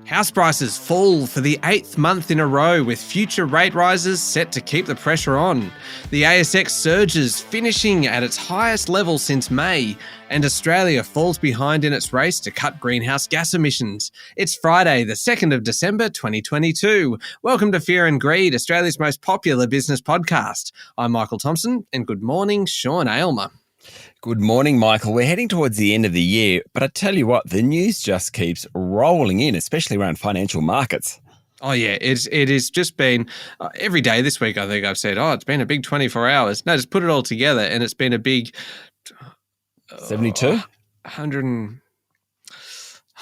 House prices fall for the 8th month in a row, with future rate rises set to keep the pressure on. The ASX surges, finishing at its highest level since May, and Australia falls behind in its race to cut greenhouse gas emissions. It's Friday, the 2nd of December 2022. Welcome to Fear and Greed, Australia's most popular business podcast. I'm Michael Thompson, and good morning, Sean Aylmer. Good morning, Michael. We're heading towards the end of the year, but I tell you what, the news just keeps rolling in, especially around financial markets. Oh, yeah, it has just been every day this week. I think I've said, it's been a big 24 hours. No, just put it all together, and it's been a big 72? 100.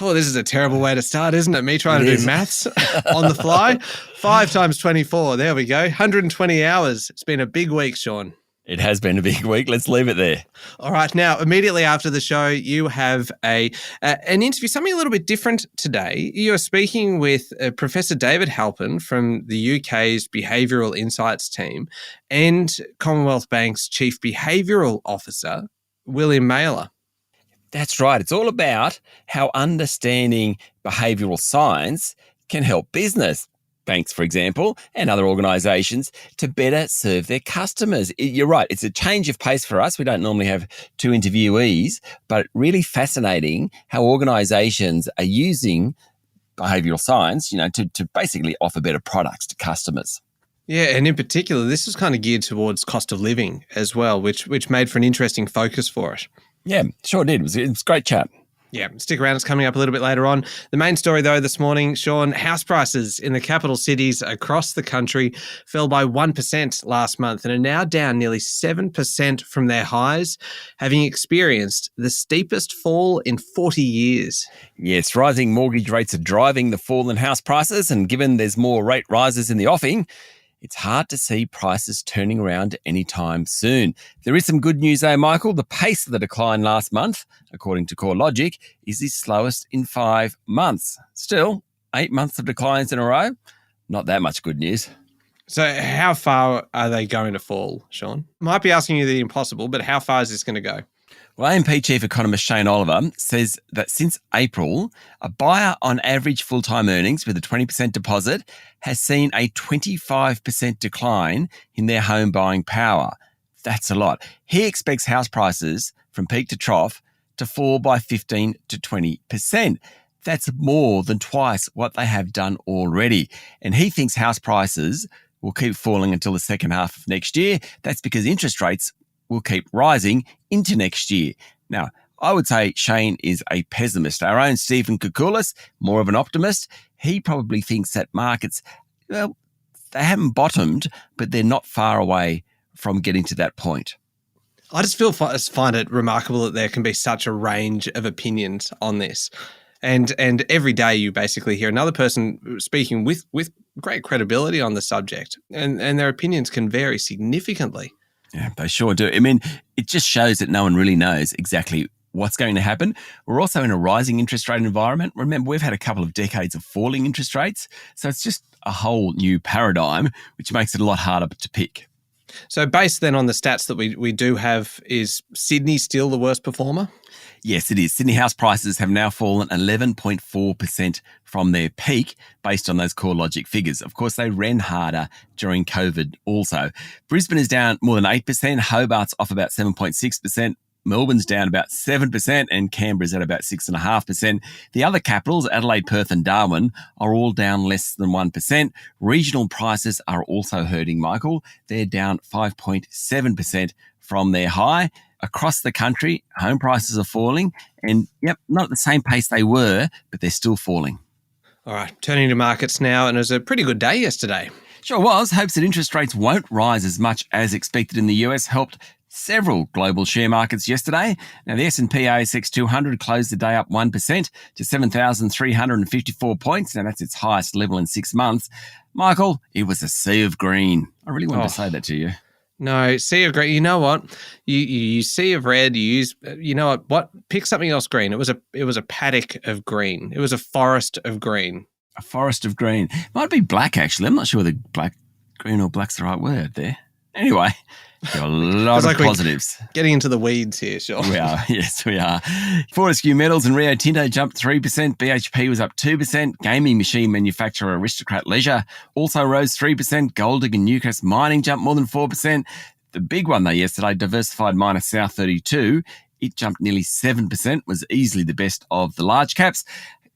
This is a terrible way to start, isn't it? Me trying to do maths on the fly. 5 times 24. There we go. 120 hours. It's been a big week, Sean. It has been a big week. Let's leave it there. All right. Now, immediately after the show, you have an interview, something a little bit different today. You're speaking with Professor David Halpin from the UK's Behavioural Insights team and Commonwealth Bank's Chief Behavioural Officer, William Mailer. That's right. It's all about how understanding behavioural science can help business. Banks, for example, and other organisations to better serve their customers. You're right. It's a change of pace for us. We don't normally have 2 interviewees, but really fascinating how organisations are using behavioural science, to basically offer better products to customers. Yeah, and in particular, this is kind of geared towards cost of living as well, which made for an interesting focus for it. Yeah, sure did. It was a great chat. Yeah, stick around. It's coming up a little bit later on. The main story, though, this morning, Sean, house prices in the capital cities across the country fell by 1% last month and are now down nearly 7% from their highs, having experienced the steepest fall in 40 years. Yes, rising mortgage rates are driving the fall in house prices, and given there's more rate rises in the offing, it's hard to see prices turning around anytime soon. There is some good news though, Michael. The pace of the decline last month, according to CoreLogic, is the slowest in 5 months. Still, 8 months of declines in a row, not that much good news. So how far are they going to fall, Sean? Might be asking you the impossible, but how far is this going to go? Well, AMP Chief Economist Shane Oliver says that since April, a buyer on average full-time earnings with a 20% deposit has seen a 25% decline in their home buying power. That's a lot. He expects house prices from peak to trough to fall by 15 to 20%. That's more than twice what they have done already. And he thinks house prices will keep falling until the second half of next year. That's because interest rates will keep rising into next year. Now, I would say Shane is a pessimist. Our own Stephen Koukoulas, more of an optimist, he probably thinks that markets, they haven't bottomed, but they're not far away from getting to that point. I just find it remarkable that there can be such a range of opinions on this. And every day you basically hear another person speaking with great credibility on the subject, and their opinions can vary significantly. Yeah, they sure do. I mean, it just shows that no one really knows exactly what's going to happen. We're also in a rising interest rate environment. Remember, we've had a couple of decades of falling interest rates. So it's just a whole new paradigm, which makes it a lot harder to pick. So based then on the stats that we do have, is Sydney still the worst performer? Yes, it is. Sydney house prices have now fallen 11.4% from their peak based on those CoreLogic figures. Of course, they ran harder during COVID also. Brisbane is down more than 8%. Hobart's off about 7.6%. Melbourne's down about 7% and Canberra's at about 6.5%. The other capitals, Adelaide, Perth and Darwin, are all down less than 1%. Regional prices are also hurting, Michael. They're down 5.7% from their high. Across the country, home prices are falling and, not at the same pace they were, but they're still falling. All right, turning to markets now, and it was a pretty good day yesterday. Sure was. Hopes that interest rates won't rise as much as expected in the US helped several global share markets yesterday. Now, the S&P ASX 200 closed the day up 1% to 7,354 points. Now, that's its highest level in 6 months. Michael, it was a sea of green. I really wanted to say that to you. No, sea of green. You know what? You use sea of red. You use. You know what? Pick something else green. It was a paddock of green. It was a forest of green. A forest of green. Might be black actually. I'm not sure whether green or black's the right word there. Anyway, There are a lot of positives. Getting into the weeds here, Sean. We are. Yes, we are. Fortescue Metals and Rio Tinto jumped 3%. BHP was up 2%. Gaming machine manufacturer Aristocrat Leisure also rose 3%. Golding and Newcrest Mining jumped more than 4%. The big one, though, yesterday, diversified miner South32, it jumped nearly 7%, was easily the best of the large caps.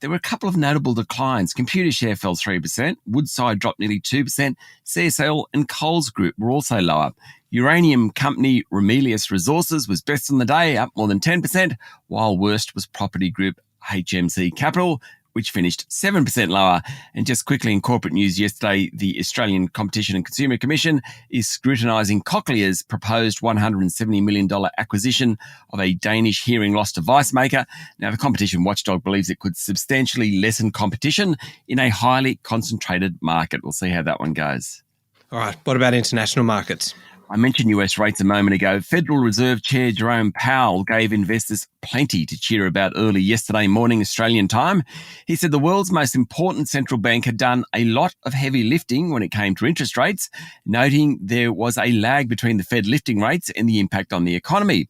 There were a couple of notable declines. Computershare fell 3%, Woodside dropped nearly 2%, CSL and Coles Group were also lower. Uranium company Ramelius Resources was best on the day, up more than 10%, while worst was property group HMC Capital, which finished 7% lower. And just quickly in corporate news yesterday, the Australian Competition and Consumer Commission is scrutinising Cochlear's proposed $170 million acquisition of a Danish hearing loss device maker. Now, the competition watchdog believes it could substantially lessen competition in a highly concentrated market. We'll see how that one goes. All right, what about international markets? I mentioned US rates a moment ago. Federal Reserve Chair Jerome Powell gave investors plenty to cheer about early yesterday morning Australian time. He said the world's most important central bank had done a lot of heavy lifting when it came to interest rates, noting there was a lag between the Fed lifting rates and the impact on the economy.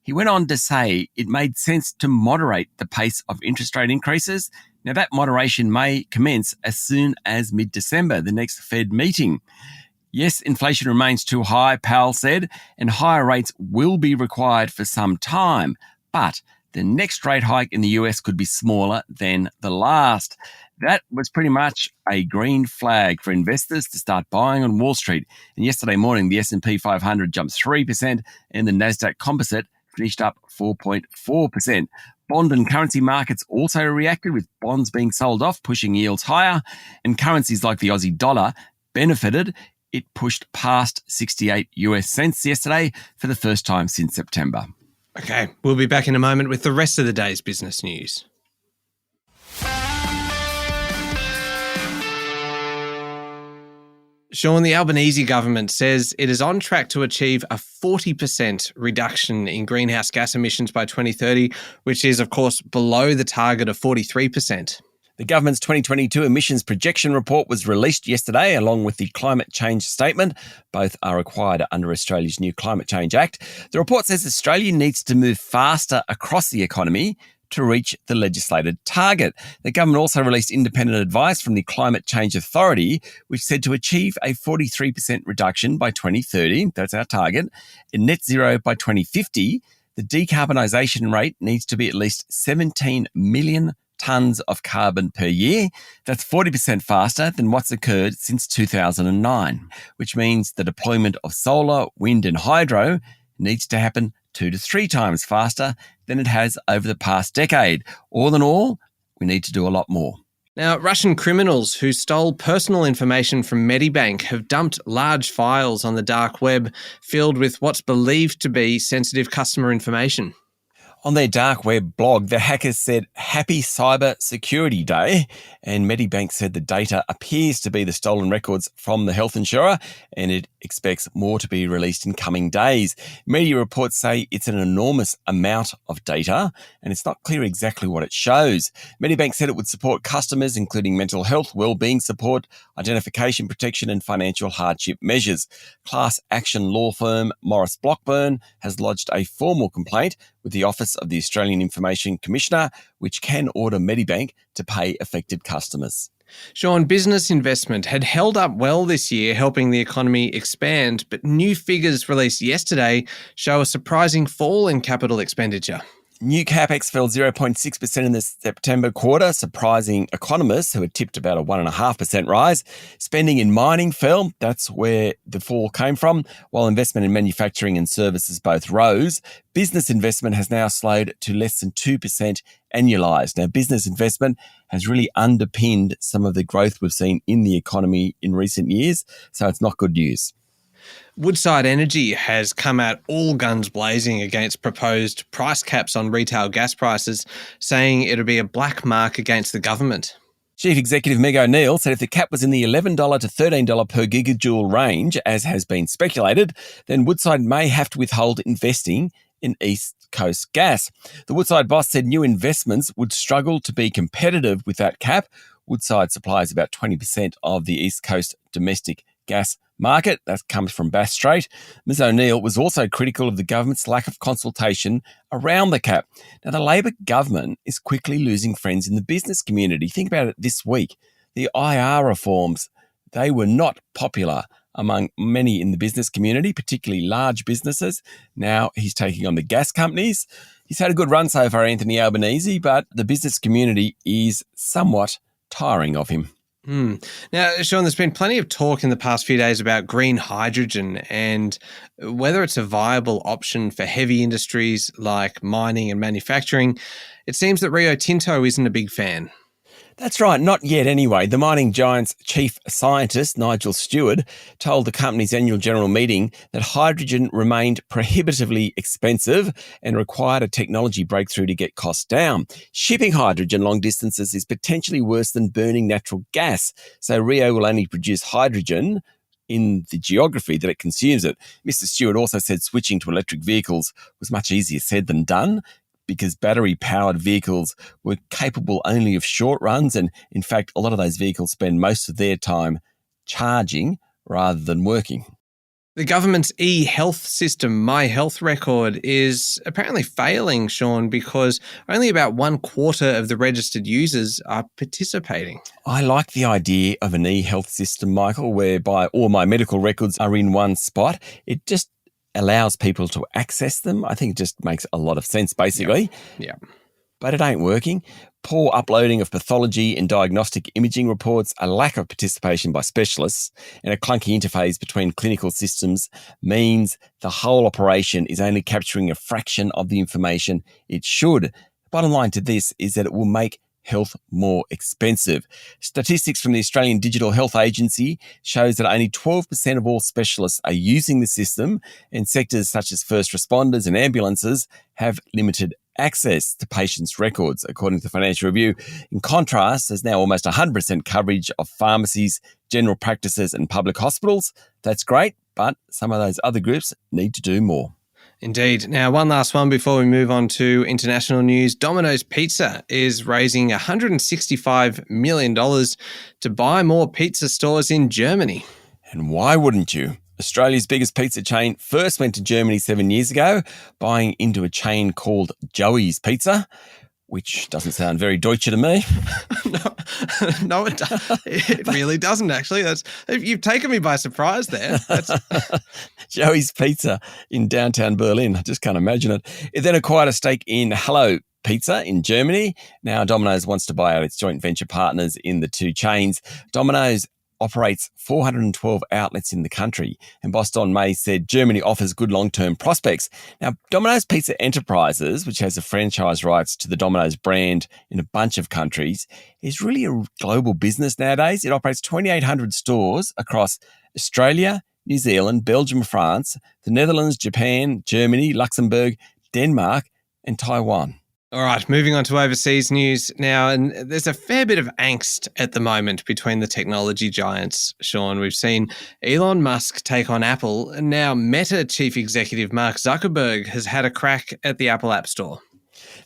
He went on to say it made sense to moderate the pace of interest rate increases. Now, that moderation may commence as soon as mid-December, the next Fed meeting. Yes, inflation remains too high, Powell said, and higher rates will be required for some time. But the next rate hike in the US could be smaller than the last. That was pretty much a green flag for investors to start buying on Wall Street. And yesterday morning, the S&P 500 jumped 3% and the Nasdaq Composite finished up 4.4%. Bond and currency markets also reacted, with bonds being sold off, pushing yields higher. And currencies like the Aussie dollar benefited. It pushed past 68 US cents yesterday for the first time since September. Okay, we'll be back in a moment with the rest of the day's business news. Sean, the Albanese government says it is on track to achieve a 40% reduction in greenhouse gas emissions by 2030, which is, of course, below the target of 43%. The government's 2022 emissions projection report was released yesterday, along with the climate change statement. Both are required under Australia's new Climate Change Act. The report says Australia needs to move faster across the economy to reach the legislated target. The government also released independent advice from the Climate Change Authority, which said to achieve a 43% reduction by 2030, that's our target, and net zero by 2050, the decarbonisation rate needs to be at least 17 million tonnes of carbon per year. That's 40% faster than what's occurred since 2009, which means the deployment of solar, wind and hydro needs to happen 2 to 3 times faster than it has over the past decade. All in all, we need to do a lot more. Now, Russian criminals who stole personal information from Medibank have dumped large files on the dark web filled with what's believed to be sensitive customer information. On their dark web blog, the hackers said, "Happy Cyber Security Day," and Medibank said the data appears to be the stolen records from the health insurer, and it expects more to be released in coming days. Media reports say it's an enormous amount of data, and it's not clear exactly what it shows. Medibank said it would support customers, including mental health, wellbeing support, identification protection, and financial hardship measures. Class action law firm Morris Blackburn has lodged a formal complaint with the Office of the Australian Information Commissioner, which can order Medibank to pay affected customers. Sean, business investment had held up well this year, helping the economy expand, but new figures released yesterday show a surprising fall in capital expenditure. New capex fell 0.6% in the September quarter, surprising economists who had tipped about a 1.5% rise. Spending in mining fell, that's where the fall came from, while investment in manufacturing and services both rose. Business investment has now slowed to less than 2% annualised. Now, business investment has really underpinned some of the growth we've seen in the economy in recent years, so it's not good news. Woodside Energy has come out all guns blazing against proposed price caps on retail gas prices, saying it'll be a black mark against the government. Chief Executive Meg O'Neill said if the cap was in the $11 to $13 per gigajoule range, as has been speculated, then Woodside may have to withhold investing in East Coast gas. The Woodside boss said new investments would struggle to be competitive with that cap. Woodside supplies about 20% of the East Coast domestic gas market. That comes from Bass Strait. Ms O'Neill was also critical of the government's lack of consultation around the cap. Now, the Labor government is quickly losing friends in the business community. Think about it this week. The IR reforms, they were not popular among many in the business community, particularly large businesses. Now he's taking on the gas companies. He's had a good run so far, Anthony Albanese, but the business community is somewhat tiring of him. Now, Sean, there's been plenty of talk in the past few days about green hydrogen and whether it's a viable option for heavy industries like mining and manufacturing. It seems that Rio Tinto isn't a big fan. That's right, not yet anyway. The mining giant's chief scientist, Nigel Stewart, told the company's annual general meeting that hydrogen remained prohibitively expensive and required a technology breakthrough to get costs down. Shipping hydrogen long distances is potentially worse than burning natural gas, so Rio will only produce hydrogen in the geography that it consumes it. Mr. Stewart also said switching to electric vehicles was much easier said than done, because battery-powered vehicles were capable only of short runs. And in fact, a lot of those vehicles spend most of their time charging rather than working. The government's e-health system, My Health Record, is apparently failing, Sean, because only about 1/4 of the registered users are participating. I like the idea of an e-health system, Michael, whereby all my medical records are in one spot. It just allows people to access them. I think it just makes a lot of sense, basically. Yeah. But it ain't working. Poor uploading of pathology and diagnostic imaging reports, a lack of participation by specialists, and a clunky interface between clinical systems means the whole operation is only capturing a fraction of the information it should. Bottom line to this is that it will make health more expensive. Statistics from the Australian Digital Health Agency shows that only 12% of all specialists are using the system, and sectors such as first responders and ambulances have limited access to patients' records, according to the Financial Review. In contrast, there's now almost 100% coverage of pharmacies, general practices and public hospitals. That's great, but some of those other groups need to do more. Indeed. Now, one last one before we move on to international news. Domino's Pizza is raising $165 million to buy more pizza stores in Germany. And why wouldn't you? Australia's biggest pizza chain first went to Germany 7 years ago, buying into a chain called Joey's Pizza, which doesn't sound very Deutsche to me. No, it really doesn't, actually. You've taken me by surprise there. Joey's Pizza in downtown Berlin. I just can't imagine it. It then acquired a stake in Hello Pizza in Germany. Now Domino's wants to buy out its joint venture partners in the two chains. Domino's operates 412 outlets in the country, and boss Don May said Germany offers good long-term prospects. Now, Domino's Pizza Enterprises, which has the franchise rights to the Domino's brand in a bunch of countries, is really a global business nowadays. It operates 2,800 stores across Australia, New Zealand, Belgium, France, the Netherlands, Japan, Germany, Luxembourg, Denmark, and Taiwan. All right, moving on to overseas news now, and there's a fair bit of angst at the moment between the technology giants, Sean. We've seen Elon Musk take on Apple, and now Meta chief executive Mark Zuckerberg has had a crack at the Apple App Store.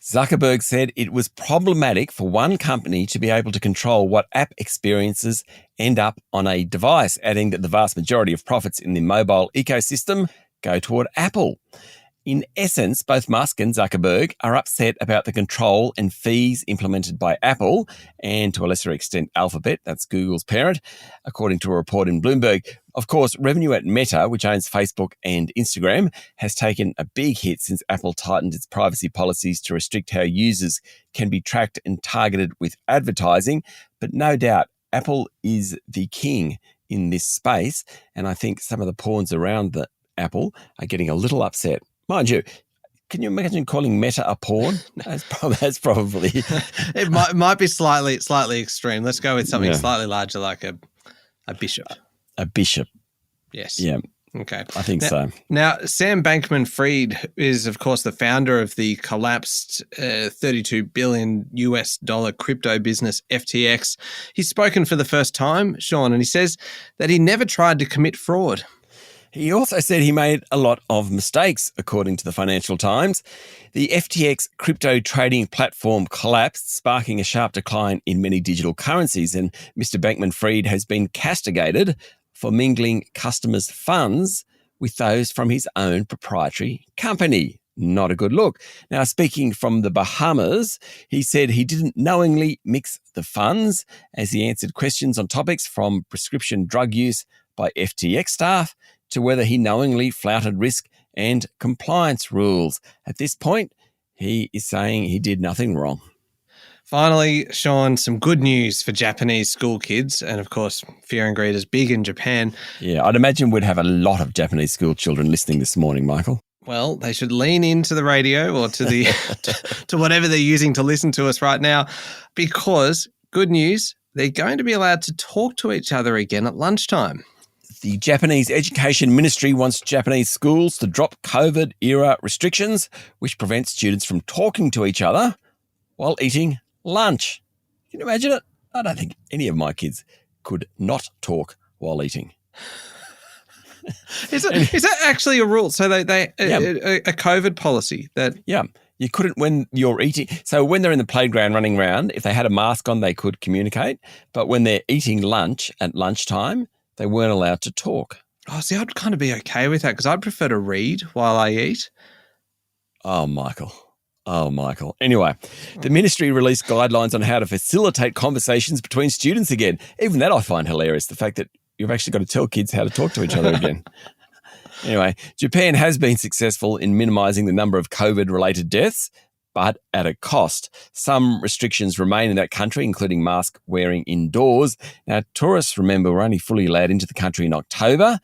Zuckerberg said it was problematic for one company to be able to control what app experiences end up on a device, adding that the vast majority of profits in the mobile ecosystem go toward Apple. In essence, both Musk and Zuckerberg are upset about the control and fees implemented by Apple and, to a lesser extent, Alphabet, that's Google's parent, according to a report in Bloomberg. Of course, revenue at Meta, which owns Facebook and Instagram, has taken a big hit since Apple tightened its privacy policies to restrict how users can be tracked and targeted with advertising. But no doubt, Apple is the king in this space, and I think some of the pawns around the Apple are getting a little upset. Mind you, can you imagine calling Meta a pawn? That's probably it might be slightly extreme. Let's go with something slightly larger, like a bishop. A bishop. Yes. Yeah. Okay. I think so. Now, Sam Bankman-Fried is, of course, the founder of the collapsed $32 billion crypto business FTX. He's spoken for the first time, Sean, and he says that he never tried to commit fraud. He also said he made a lot of mistakes, according to the Financial Times. The FTX crypto trading platform collapsed, sparking a sharp decline in many digital currencies, and Mr. Bankman-Fried has been castigated for mingling customers' funds with those from his own proprietary company. Not a good look. Now, speaking from the Bahamas, he said he didn't knowingly mix the funds as he answered questions on topics from prescription drug use by FTX staff to whether he knowingly flouted risk and compliance rules. At this point, he is saying he did nothing wrong. Finally, Sean, some good news for Japanese school kids. And of course, Fear and Greed is big in Japan. Yeah, I'd imagine we'd have a lot of Japanese school children listening this morning, Michael. Well, they should lean into the radio or to the to whatever they're using to listen to us right now, because good news, they're going to be allowed to talk to each other again at lunchtime. The Japanese Education Ministry wants Japanese schools to drop COVID-era restrictions, which prevent students from talking to each other while eating lunch. Can you imagine it? I don't think any of my kids could not talk while eating. Is that actually a rule? So a COVID policy that... Yeah, you couldn't when you're eating. So when they're in the playground running around, if they had a mask on, they could communicate. But when they're eating lunch at lunchtime, they weren't allowed to talk. Oh, see, I'd kind of be okay with that because I'd prefer to read while I eat. Oh, Michael. Anyway, the ministry released guidelines on how to facilitate conversations between students again. Even that I find hilarious, the fact that you've actually got to tell kids how to talk to each other again. Anyway, Japan has been successful in minimising the number of COVID-related deaths, but at a cost. Some restrictions remain in that country, including mask wearing indoors. Now, tourists, remember, were only fully allowed into the country in October.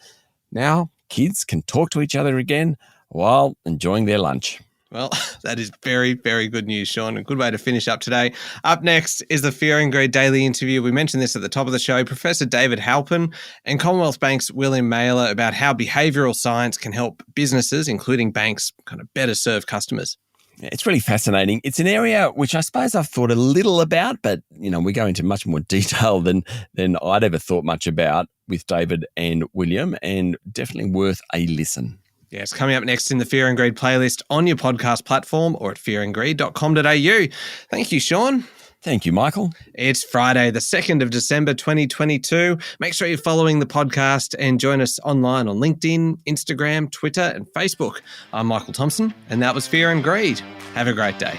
Now, kids can talk to each other again while enjoying their lunch. Well, that is very, very good news, Sean. A good way to finish up today. Up next is the Fear and Greed Daily Interview. We mentioned this at the top of the show. Professor David Halpin and Commonwealth Bank's William Mailer about how behavioural science can help businesses, including banks, kind of better serve customers. It's really fascinating. It's an area which I suppose I've thought a little about, but, we go into much more detail than I'd ever thought much about with David and William, and definitely worth a listen. Yeah, it's coming up next in the Fear and Greed playlist on your podcast platform or at fearandgreed.com.au. Thank you, Sean. Thank you, Michael. It's Friday, the 2nd of December, 2022. Make sure you're following the podcast and join us online on LinkedIn, Instagram, Twitter, and Facebook. I'm Michael Thompson, and that was Fear and Greed. Have a great day.